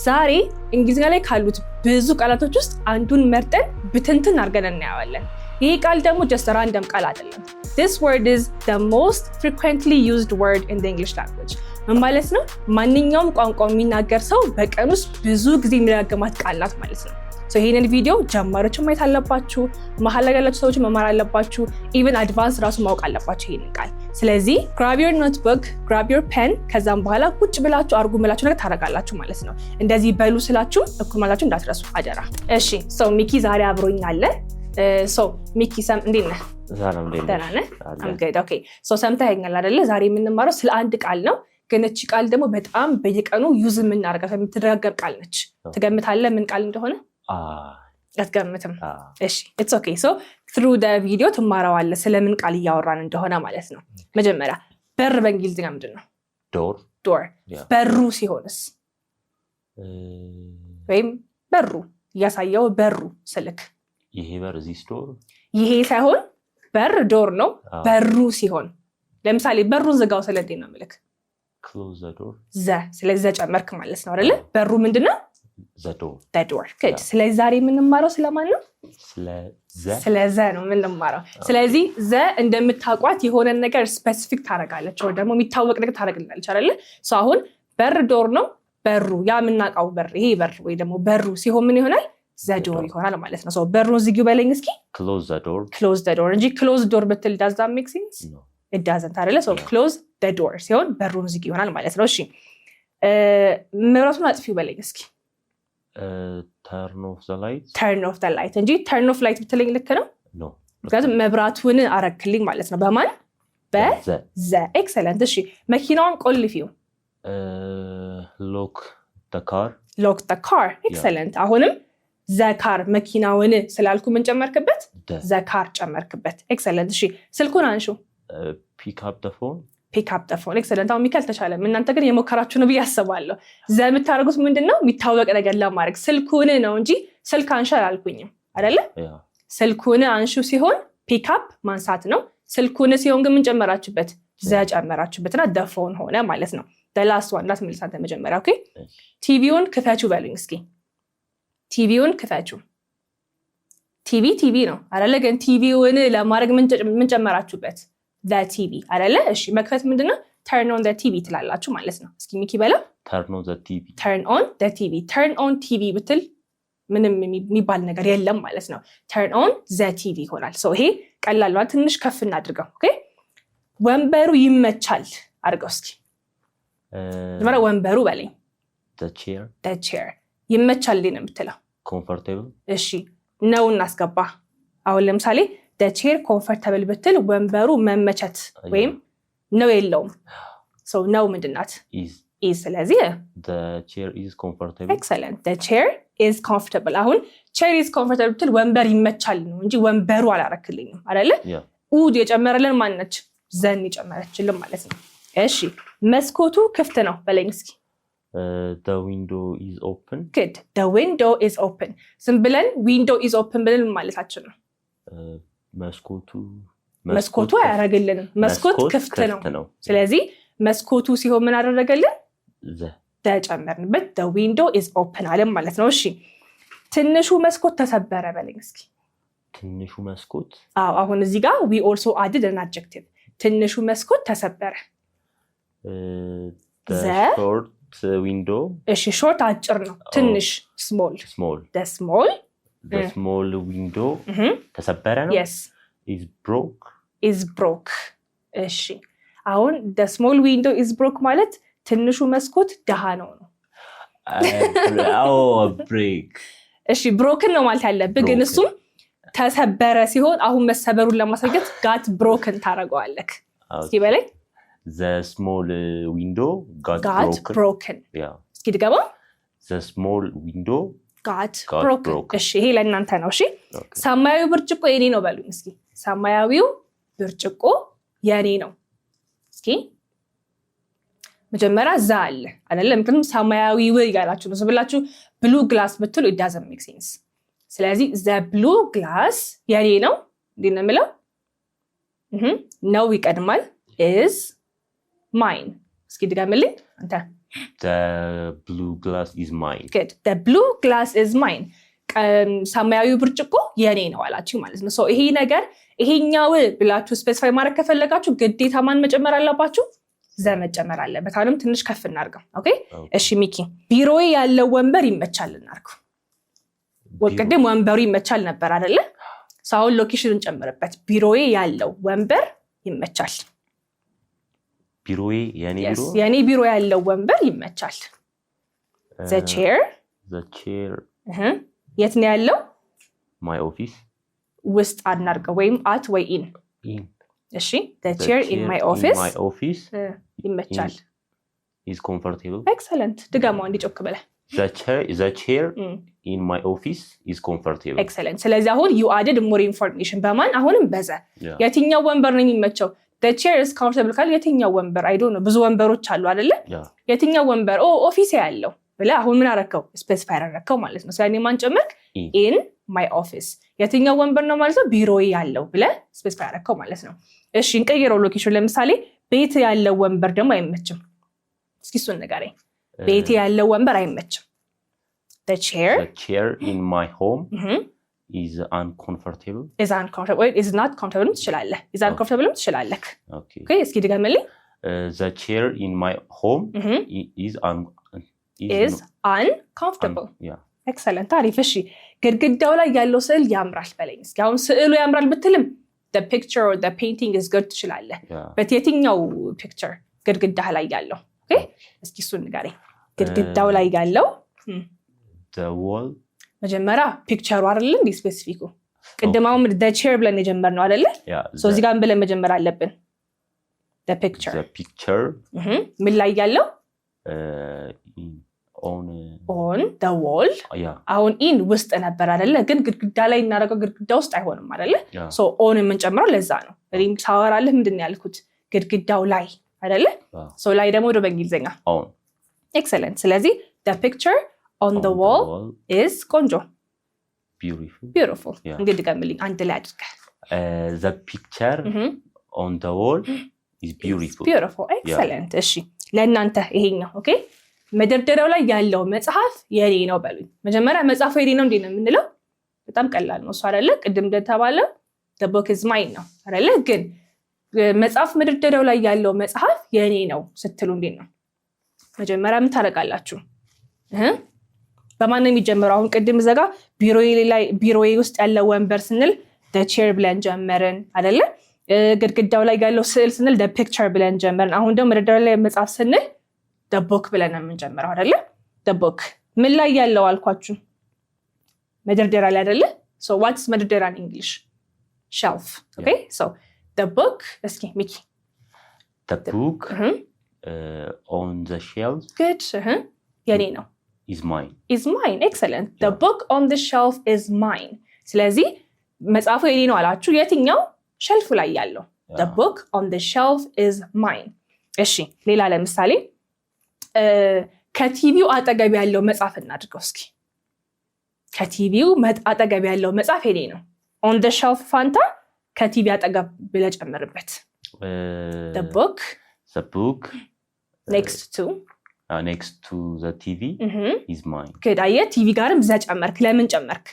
ዛሬ እንግሊዝኛ ላይ ካሉት ብዙ ቃላቶች ውስጥ አንዱን መርጠን ብትንትን አድርገን እናያለን። ይህ ቃል ደግሞ just a random ቃል አይደለም። This word is the most frequently used word in the English language. ምን ማለት ነው? ማንኛውም ቋንቋ የሚናገር ሰው በቀን ውስጥ ብዙ ጊዜ የሚደጋገማት ቃል ናት ማለት ነው። ይሄንን ቪዲዮ ጀማሪዎችን ማየት አለባችሁ፣ መሀል ላይ ያላችሁ ሰዎች መማር አለባችሁ፣ ኢቭን አድቫንስ ራሱ ማወቅ አለባችሁ ይሄንን ቃል። ስለዚህ grab your notebook, grab your pen፣ ከዛም በኋላ ቁጭ ብላችሁ አርጉ ምላችሁ ነገር ታረጋላችሁ ማለት ነው። እንደዚህ በሉ ስላችሁ እኩል ማለታችሁ እንዳትረሱ አደራ። እሺ ሚኪ ዛሬ አብሮኝ አለ። ሚኪ እንዴት ነህ? ሰላም ነኝ። ደህና ነህ? I'm good. Okay. ሰምተኸኛል አይደለ? ዛሬ የምንማረው ስለ አንድ ቃል ነው። ግን እቺ ቃል ደግሞ በጣም በየቀኑ ዩዝ የምናደርጋት የምትደጋገም ቃል ነች። ትገምታለህ ምን ቃል እንደሆነ? አትገምትም? እሺ it's okay. through the video ትማራዋለህ ስለምን ቃል እያወራን እንደሆነ ማለት ነው። መጀመሪያ በር በእንግሊዝኛ ምንድን ነው? door. በሩ ሲሆንስ? ወይም በሩ እያሳየው በሩ ስልክ ይሄ በር እዚህ ስቶር ይሄ ሳይሆን በር ዶር ነው። በሩ ሲሆን ለምሳሌ በሩን ዝጋው ስለዴ ነው ምልክ close the door ስለዚህ ጨመርክ ማለት ነው አይደለ? በሩ ምንድነው? the door good. ስለዚህ ዛሬ የምንማረው ስለማን ነው? ስለዘ ነው የምንማረው። ስለዚህ ዘ እንደምታውቋት የሆነ ነገር ስፔሲፊክ ታረጋለች ወይ ደግሞ የሚታወቅ ነገር ታረግልናለች አይደለ? አሁን በር ዶር ነው። በሩ ያ የምናውቀው በር ይሄ በር ወይ ደግሞ በሩ ሲሆን ምን ይሆናል? the door ይሆናል ማለት ነው። በሩን ዝጊው በለኝ እስኪ። close the door እንጂ close door ብትል does that make sense? No, it doesn't አይደለ? close the door ሲሆን በሩን ዝጊው ይሆናል ማለት ነው። እሺ መብራቱን አጥፊው በለኝ እስኪ። turn off the light እንጂ turn off light ብትለኝ ልክ ነው? no, ምክንያቱም መብራቱን አረክልኝ ማለት ነው። በማን? በዘ ኤክሰለንት። እሺ መኪናውን ቆልፊው። lock the car ኤክሰለንት። አሁንም ዘካር መኪናውን ስላልኩ ምን ጨመርክበት? ዘካር ጨመርክበት። ኤክሰለንት። እሺ ስልኩን አንሹ። pick up the phone ኤክሰለንት። አሁን ሚካኤል ተቻለ። እናንተ ግን የሞከራችሁ ነው ብዬ አስባለሁ። የምታደርጉት ምንድነው? የሚታወቅ ነገር ለማድረግ ስልኩን ነው እንጂ ስልክ አንሹ አላልኩኝም አይደለ? ስልኩን አንሹ ሲሆን pick up ማንሳት ነው። ስልኩን ሲሆን ግን ምን ጨመራችሁበት? ዘ ጨመራችሁበትና the phone ሆነ ማለት ነው። the last one ላስመልስ አንተ መጀመሪያ። ኦኬ ቲቪውን ክፈቹ በሉኝ እስኪ። ቲቪውን ክፈቹ። ቲቪ ነው አይደለ? ግን ቲቪውን ለማድረግ ምን ጨመራችሁበት? the TV አይደለ? እሺ መክፈት ምንድነው? turn on the TV ትላላችሁ ማለት ነው። እስኪ ሚኪ በላ turn on the TV turn on TV ብትል ምንም የሚባል ነገር የለም ማለት ነው። turn on the TV ይሆናል። ይሄ ቀላል ነው። ትንሽ ከፍ እናድርገው። ኦኬ ወንበሩ ይመቻል አድርገው እስኪ። ወንበሩ በለኝ። the chair ይመቻል ነው የምትለው። comfortable እሺ ነው እናስገባ። አሁን ለምሳሌ the chair comfortable ብትል ወንበሩ መመቸት ወይም ነው የለውም። ነው ምንድናት? is ስለዚህ the chair is comfortable excellent the chair is comfortable። አሁን chair is comfortable ብትል ወንበር ይመቻል ነው እንጂ ወንበሩ አላረክልኝም አይደለ? ኡድ የጨመረልን ማን ነች? ዘን የጨመረችልን ማለት ነው። እሺ መስኮቱ ክፍት ነው በለኝ እስኪ። the window is open good the window is open። ዝም ብለን window is open ብለን ማለታችን ነው። መስኮቱ አያረግልንም። መስኮት ክፍት ነው። ስለዚህ መስኮቱ ሲሆን ምን አደረገልን? ተጨመርንበት the window is open አለ ማለት ነው። እሺ ትንሹ መስኮት ተሰበረ በለኝ እስኪ። ትንሹ መስኮት አሁን እዚህ ጋር we also added an adjective። ትንሹ መስኮት ተሰበረ። short window እሺ ሾርት አጭር ነው። ትንሽ small the small window ተሰበረ ነው። yes is broke እሺ አሁን the small window is broke ማለት ትንሹ መስኮት ደሃ ነው። break እሺ broken ነው ማለት ያለብህ፣ ግን እሱም ተሰበረ ሲሆን አሁን መሰበሩን ለማሳየት got broken ታረጋዋለህ። እስኪ በላይ the small window got broken እስኪ ድገማ። the small window got broken እሺ ይሄ ለእናንተ ነው። እሺ ሰማያዊው ብርጭቆ የኔ ነው በሉኝ እስኪ። ሰማያዊው ብርጭቆ የኔ ነው። እስኪ መጀመሪያ ዛ አለ አይደለም? ምክንያቱም ሰማያዊው ይጋላችሁ ነው ብላችሁ ብሉ ግላስ ብትሉ it doesn't make sense። ስለዚህ the blue glass የኔ ነው እንዴት ነው የምለው? ነው ይቀድማል is mine። እስኪ ድጋምልኝ አንተ። The blue glass is mine. Good. The blue glass is mine. ሰማያዊ ብርጭቆ የኔ ነው አላችሁ ማለት ነው። ሶ ይሄ ነገር ይሄኛው ብላችሁ ስፔሲፋይ ማድረግ ከፈለጋችሁ ግዴታ ማን መጨመር አለባችሁ? ዘ መጨመር አለበት። አሁንም ትንሽ ከፍ እናድርገው። ኦኬ እሺ ሚኪ ቢሮዬ ያለው ወንበር ይመቻል እናድርገው። ወቅድም ወንበሩ ይመቻል ነበር አይደለ? ሳውን ሎኬሽኑን ጨምርበት። ቢሮዬ ያለው ወንበር ይመቻል። ቢሮዬ የኔ ቢሮ ያለው ወንበር ይመቻል። The chair የት ነው ያለው? My office ውስጥ አድናርገው ወይም at ወይ in እሺ the chair in my office ይመቻል። is comfortable. Excellent. ድጋማው እንዲጮክ በለ The chair in my office is comfortable. Excellent. ስለዚህ አሁን you added more information በማን አሁንም በዘ የትኛው ወንበር ነው የሚመቸው? The chair is comfortable ካል የትኛው ወንበር? I don't know ብዙ ወንበሮች አሉ አይደለ? የትኛው ወንበር? ኦፊስ ያለው ብለህ አሁን ምን አረከው? ስፔሲፋይ አረከው ማለት ነው። ስለዚህ ማን ጨመርክ? in my office የትኛው ወንበር ነው ማለት ነው? ቢሮዬ ያለው ብለህ ስፔሲፋይ አረከው ማለት ነው። እሺ እንቀይረው ሎኬሽን። ለምሳሌ ቤት ያለው ወንበር ደግሞ አይመችም። እስኪ እሱን ንገረኝ። ቤት ያለው ወንበር አይመችም። The chair in my home is uncomfortable. Is not comfortable ትችላለህ። is uncomfortable ትችላለህ። Okay. እስኪ ድገምልኝ። The chair in my home is uncomfortable. Yeah. Excellent. አሪፍ። እሺ ግድግዳው ላይ ያለው ስዕል ያምራል በለኝ እስኪ። አሁን ስዕሉ ያምራል ብትልም the picture or the painting is good ትችላለህ። በየትኛው picture ግድግዳ ላይ ያለው? ኦኬ እስኪ እሱን ንገረኝ። ግድግዳው ላይ ያለው the wall መጀመሪያ ፒክቸሩ አይደል እንዴ ስፔሲፊኩ? ቅድማውም the chair ብለን የጀመርነው አይደለ? ሶ እዚህ ጋር ብለን መጀመር አለብን። the picture ምን ላይ ያለው? on the wall. አሁን in ውስጥ ነበር አይደለ? ግን ግድግዳ ላይ እናደርገው ግድግዳ ውስጥ አይሆንም አይደለ? ሶ on የምንጨምረው ለዛ ነው። እኔም ሳወራለህ ምንድነው ያልኩት? ግድግዳው ላይ አይደለ? ሶ ላይ ደግሞ ወደ በእንግሊዘኛ on. Excellent. ስለዚህ the picture on the wall is ቆንጆ beautiful. እንግዲህ ገምልኝ አንድ ላይ አድርገህ the picture on the wall is beautiful. Excellent. እሺ ለእናንተ ይሄኛው ኦኬ። መደርደሪያው ላይ ያለው መጽሐፍ የኔ ነው በሉኝ። መጀመሪያ መጽሐፉ የኔ ነው እንዴ ነው የምንለው? በጣም ቀላል ነው እሱ አይደለ? ቅድም እንደተባለው the book is mine ነው አይደለ? ግን መጽሐፍ መደርደሪያው ላይ ያለው መጽሐፍ የኔ ነው ስትሉ እንዴት ነው? መጀመሪያ ምን ታረጋላችሁ? በማን ነው የሚጀምረው? አሁን ቅድም ዘጋ ቢሮዬ ውስጥ ያለው ወንበር ስንል the chair ብለን ጀመርን አይደለ? ግድግዳው ላይ ያለው ስዕል ስንል the picture ብለን ጀመርን። አሁን ደግሞ መደርደሪያው ላይ መጽሐፍ ስንል the book ብለን የምንጀምረው አይደለ? the book ምን ላይ ያለው አልኳችሁ? መደርደሪያ ላይ አይደለ? so what's መደርደሪያ in English? shelf. Okay? so the book እስኪ ሚኪ the book on the shelf good የኔ ነው is mine. Excellent. The book on the shelf is mine. ስለዚህ መጽሐፉ የኔ ነው አላችሁ። የትኛው ሸልፉ ላይ ያለው? The book on the shelf is mine. እሺ ሌላ ለምሳሌ ከቲቪው አጠገብ ያለው መጽሐፍ እናድርገው እስኪ። ከቲቪው አጠገብ ያለው መጽሐፍ የኔ ነው። on the shelf ፋንታ ከቲቪ አጠገብ ብለህ ጨምርበት። the book next to the TV is mine. ከዳየ ቲቪ ጋርም ዘ ጨመርክ። ለምን ጨመርክ?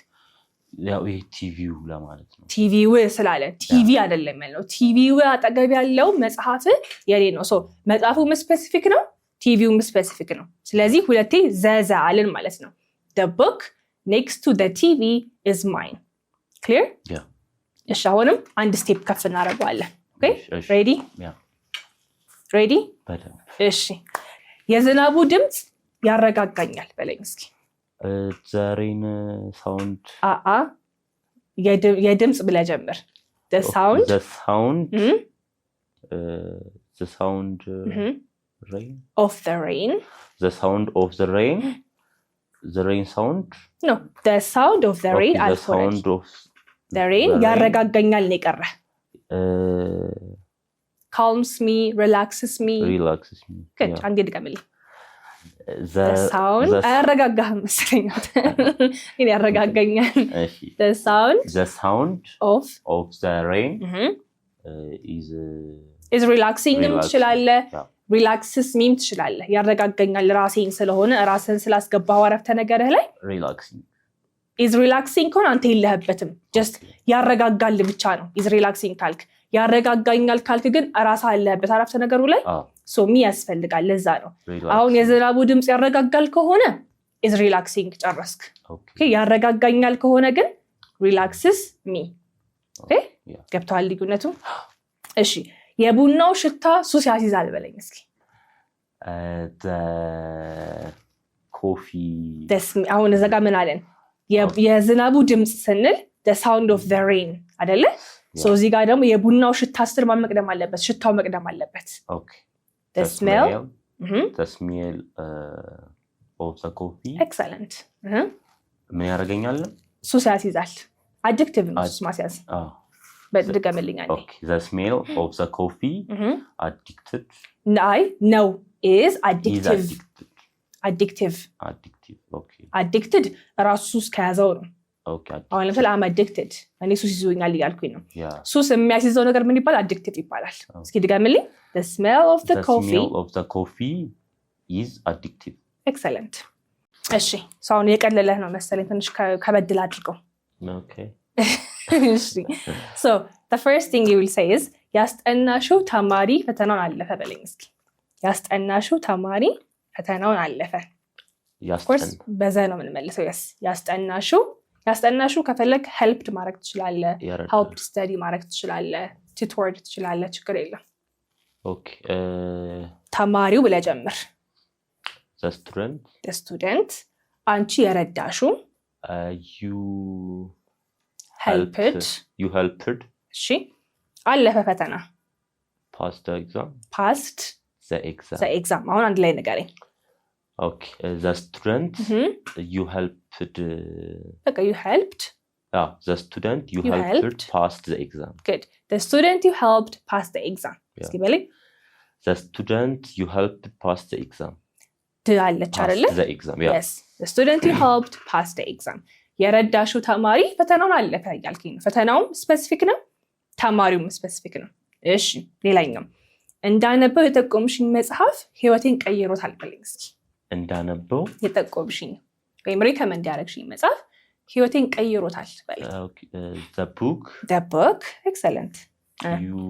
ያው ይሄ ቲቪው ለማለት ነው። ቲቪው ስላለ ቲቪ አይደለም ያለው። ቲቪው አጠገብ ያለው መጽሐፍ የኔ ነው። ሶ መጽሐፉም ስፔሲፊክ ነው፣ ቲቪውም ስፔሲፊክ ነው። ስለዚህ ሁለቴ ዘዘ አልን ማለት ነው። the book next to the TV is mine. clear? እሺ አሁንም አንድ ስቴፕ ከፍ እናደርገዋለን። ኦኬ ready? ready? እሺ የዝናቡ ድምጽ ያረጋጋኛል በለኝ እስኪ። the rain sound የድምጽ ብለህ ጀምር። the sound rain of the rain. the sound of the rain. the rain sound no the sound of the rain. the sound of the rain ያረጋጋኛል ነው የቀረ። calms me, relaxes me. good. አንዴ ድገምልኝ። the sound አያረጋጋህም መሰለኝ። እኔ ያረጋጋኛል። the sound of the rain is relaxing ትችላለህ። relaxes me ትችላለህ ያረጋጋኛል ራሴን ስለሆነ ራስን ስላስገባው አረፍተ ነገርህ ላይ relaxing is relaxing ከሆነ አንተ የለህበትም just ያረጋጋል ብቻ ነው is relaxing ካልክ ያረጋጋኛል ካልክ ግን ራስ አለበት አረፍተ ነገሩ ላይ so me ያስፈልጋል ለዛ ነው አሁን የዝናቡ ድምጽ ያረጋጋል ከሆነ is relaxing ጨረስክ ኦኬ ያረጋጋኛል ከሆነ ግን relaxes me ኦኬ ገብቷል ልዩነቱ እሺ የቡናው ሽታ ሱስ ያስይዛል በለኝ እስኪ the coffee አሁን እዛ ጋር ምን አለን የዝናቡ ድምጽ ስንል the sound of the rain አይደለ so እዚህ ጋር ደግሞ የቡናው ሽታ ስር መቅደም አለበት ሽታው መቅደም አለበት okay the smell the smell of the coffee excellent ምን ያረጋኛል ሱስ ያስይዛል አዲክቲቭ ነው ሱስ ማስያዝ በድገምልኝ አንዴ okay the smell of the coffee addicted no is addictive addictive okay addicted ራሱ ሱስ ከያዘው ነው okay አሁን ለምሳሌ I'm addicted እኔ ሱስ ይዞኛል እያልኩኝ ነው ሱስ የሚያስይዘው ነገር ምን ይባላል addictive ይባላል እስኪ ድገምልኝ the smell of the coffee is addictive excellent እሺ አሁን የቀለለህ ነው መሰለኝ ትንሽ ከበድል አድርገው okay እሺ so the first thing you will say is ያስጠናሽው ተማሪ ፈተናውን አለፈ በለኝ እስኪ ያስጠናሽው ተማሪ ፈተናውን አለፈ ያስጠና በዛ ነው የምንመልሰው ያስጠናሽው ከፈለክ helped ማድረግ ትችላለህ helped study ማድረግ ትችላለህ tutored ትችላለህ ችግር የለም okay ተማሪው ብለህ ጀምር the student አንቺ የረዳሽው you helped እሺ አለፈ ፈተና passed the exam አሁን አንድ ላይ ንገረኝ okay the student you helped okay you helped the student you helped pass the exam good the student you helped pass the exam እስኪ በለኝ the student you helped pass the exam ትላለች አይደለ the exam yes the student you helped pass the exam የረዳሽው ተማሪ ፈተናውን አለፈ ያልከኝ ነው ፈተናውም ስፔሲፊክ ነው ተማሪውም ስፔሲፊክ ነው እሺ ሌላኛው እንዳነበው የጠቆምሽኝ መጽሐፍ ህይወቴን ቀይሮታል በለኝ እስኪ እንዳነበው የጠቆምሽኝ ወይም ሪከመንድ ያደረግሽኝ መጽሐፍ ህይወቴን ቀይሮታል በለኝ the book excellent you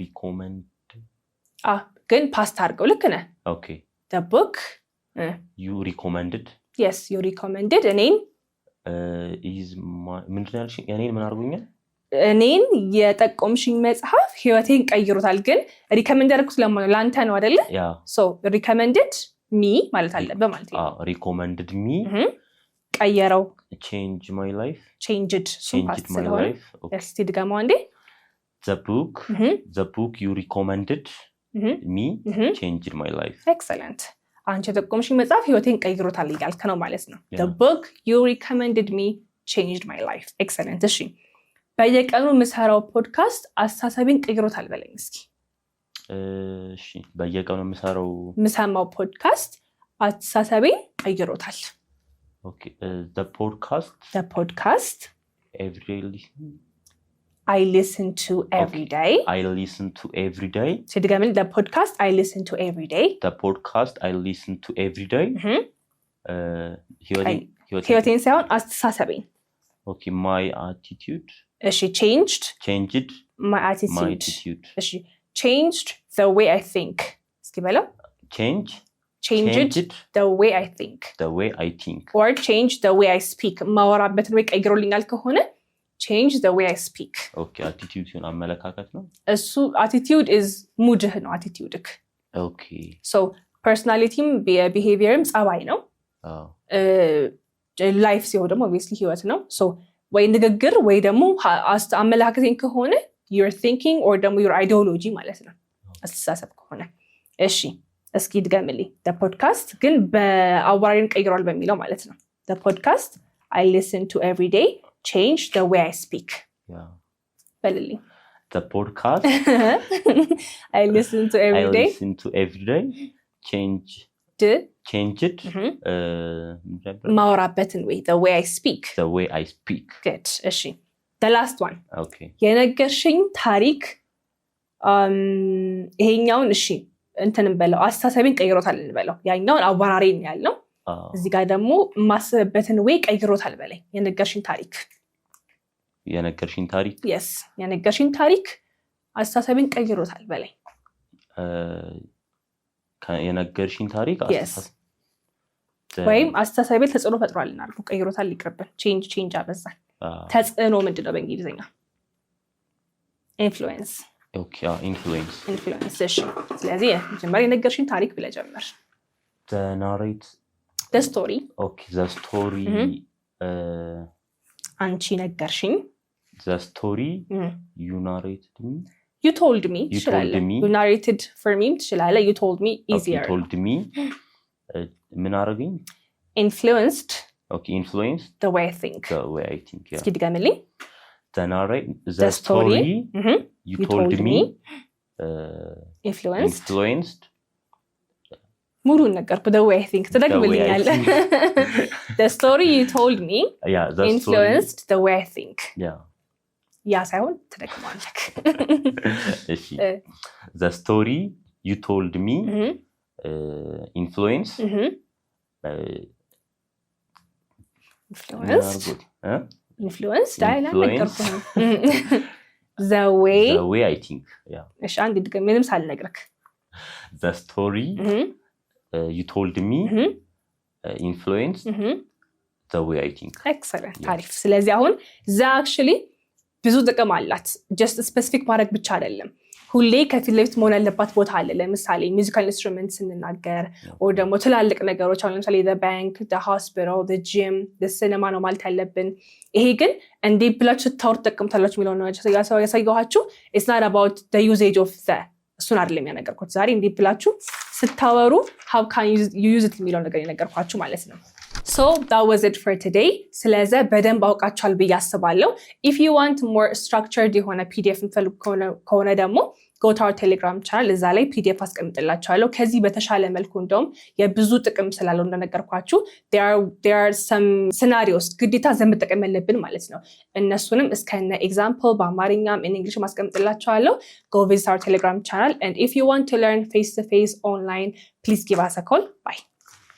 recommend ግን ፓስት አድርገው ልክ ነህ okay the book you recommended yes you recommended እኔን ምንድን ያልሽኝ እኔን ምን አድርጎኛል እኔን የጠቆምሽኝ መጽሐፍ ህይወቴን ቀይሮታል ግን ሪከመንድ ያደረኩት ለአንተ ነው አይደለ so recommended me ማለት አለበት ማለት ነው recommended me ቀየረው change my life changed my life እስቲ ድገመው አንዴ the book you recommended me changed my life excellent አንቺ የጠቆምሽኝ መጽሐፍ ህይወቴን ቀይሮታል እያልክ ነው ማለት ነው the book you recommended me changed my life excellent እሺ በየቀኑ የምሰራው ፖድካስት አስተሳሰቤን ቀይሮታል በለኝ እስኪ እሺ በየቀኑ የምሰማው ፖድካስት አስተሳሰቤን ቀይሮታል okay the podcast every day I listen to every day so the podcast I listen to every day ህይወቴን ሳይሆን አስተሳሰቤን okay my attitude she changed my attitude she changed the way I think እስኪ በለው changed the way I think or change the way I speak ማወራበትን ወይ ቀይሮልኛል ከሆነ change the way I speak okay attitude ሲሆን አመለካከት ነው እሱ attitude is ሙድህ ነው attitude okay so personalityም behaviorም ጸባይ ነው ላይፍ ሲሆን ደግሞ obviously ህይወት ነው so ወይ ንግግር ወይ ደግሞ አመለካከቴን ከሆነ your thinking or ደግሞ your ideology ማለት ነው አስተሳሰብ ከሆነ እሺ እስኪ ድገምልኝ the podcast ግን በአዋራሪን ቀይሯል በሚለው ማለት ነው the podcast I listen to every day change the way I speak በልልኝ the podcast I listen to every day change it ማወራበትን ወይ the way I speak good እሺ the last one okay የነገርሽኝ ታሪክ ይሄኛውን እሺ እንትንም በለው አስተሳሰቤን ቀይሮታል እንበለው። ያኛውን አወራሪ ነው ያልነው። እዚህ ጋር ደግሞ የማስብበትን ወይ ቀይሮታል በላይ የነገርሽኝ ታሪክ yes የነገርሽኝ ታሪክ አስተሳሰቤን ቀይሮታል በላይ የነገርሽኝ ታሪክ ወይም አስተሳሰቤ ተጽዕኖ ፈጥሯል እናልኩ ቀይሮታል ይቅርብን ቼንጅ አበዛል ተጽዕኖ ምንድነው በእንግሊዝኛ ኢንፍሉዌንስ ኦኬ ኢንፍሉዌንስ እሺ ስለዚህ መጀመሪያ የነገርሽኝ ታሪክ ብለህ ጀምር the story okay the story አንቺ ነገርሽኝ the story you narrated me you told me you narrated for me ትችላለህ you told me easier you told me ምን አረጋኝ influenced influenced the way I think yeah እስኪ ድገምልኝ the story you told me influenced ሙሉን ነገርኩ the way I think ተደግምልኛለህ the story you told me influenced the way I think ያ ሳይሆን ተደግመዋለህ እሺ the story you told me influenced ዳይና ነገርኩህ the way I think እሺ አንድ ድገም ምንም ሳልነግርክ the story you told me influenced the way I think excellent ታሪፍ ስለዚህ አሁን actually ብዙ ጥቅም አላት just specific ማድረግ ብቻ አይደለም ሁሌ ከፊት ለፊት መሆን ያለባት ቦታ አለ ለምሳሌ musical instruments ስንናገር or ደግሞ ትላልቅ ነገሮች አሁን ለምሳሌ the bank the hospital the gym the cinema ነው ማለት ያለብን ይሄ ግን እንዴ ብላችሁ ስታወሩ ተጠቅምታላችሁ የሚለው ነው ያሳየኋችሁ it's not about the usage of the እሱን አይደለም ያነገርኩት ዛሬ እንዴ ብላችሁ ስታወሩ how can you use it የሚለው ነገር ያነገርኳችሁ ማለት ነው So that was it for today. ስለዚህ በደንብ አውቃችኋል ብዬ አስባለሁ. If you want more structured የሆነ PDF እንፈልግ ከሆነ ደግሞ go to our Telegram channel እዛ ላይ PDF አስቀምጥላችኋለሁ. ከዚህ በተሻለ መልኩ እንደውም የብዙ ጥቅም ስላለው እንደነገርኳችሁ there are some scenarios ግዴታ ዘመጠቀም ያለብን ማለት ነው. እነሱንም እስከነ example በአማርኛም in English ማስቀምጥላችኋለሁ. Go visit our Telegram channel and if you want to learn face to face online please give us a call. Bye.